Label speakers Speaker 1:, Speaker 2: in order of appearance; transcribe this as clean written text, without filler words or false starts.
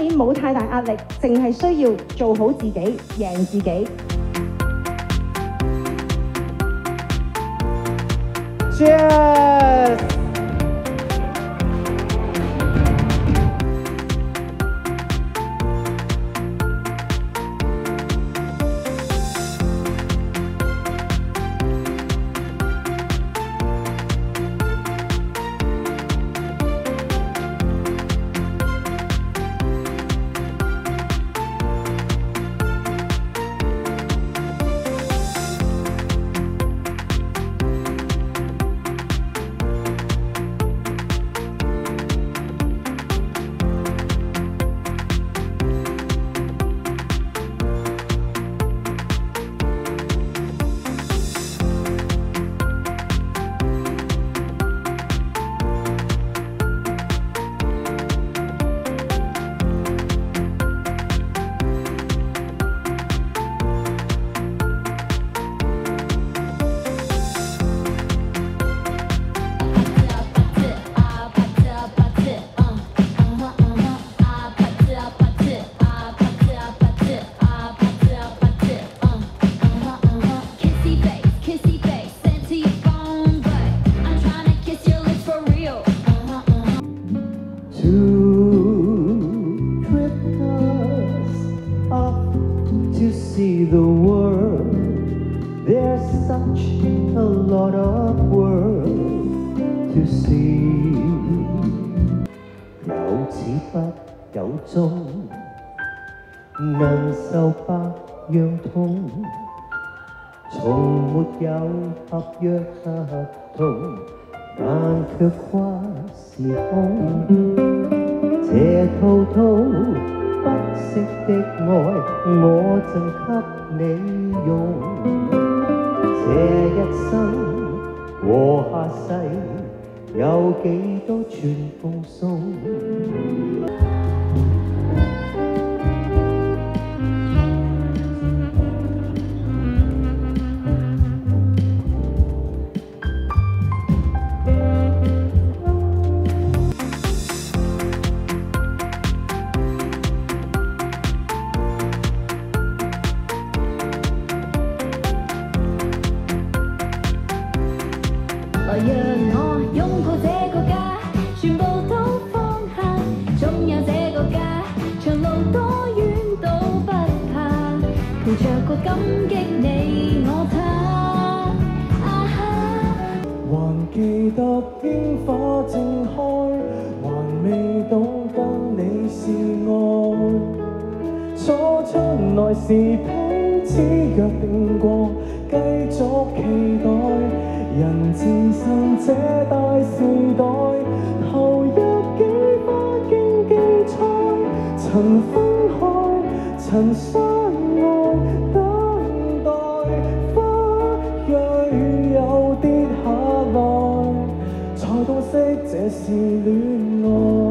Speaker 1: 年冇太大壓力，淨係需要做好自己，贏自己。
Speaker 2: Cheers！See the world, there's such a lot of world to see。 有始不有終，能受百樣痛，從沒有合約合同，但卻跨時空。這套套不息的愛，我贈給你用。這一生和下世，有幾多全奉送。
Speaker 3: 來讓我擁抱這個家，全部都放下，總有這個家，長路多遠都不怕，陪着個感激你我他。
Speaker 2: 還記得櫻花正開，還未懂得你是愛。初出來時彼此約定過，繼續期待。人自身這大時代，投入幾花經基礎，曾分開，曾相愛，等待花蕊又跌下來，才洞悉這是戀愛。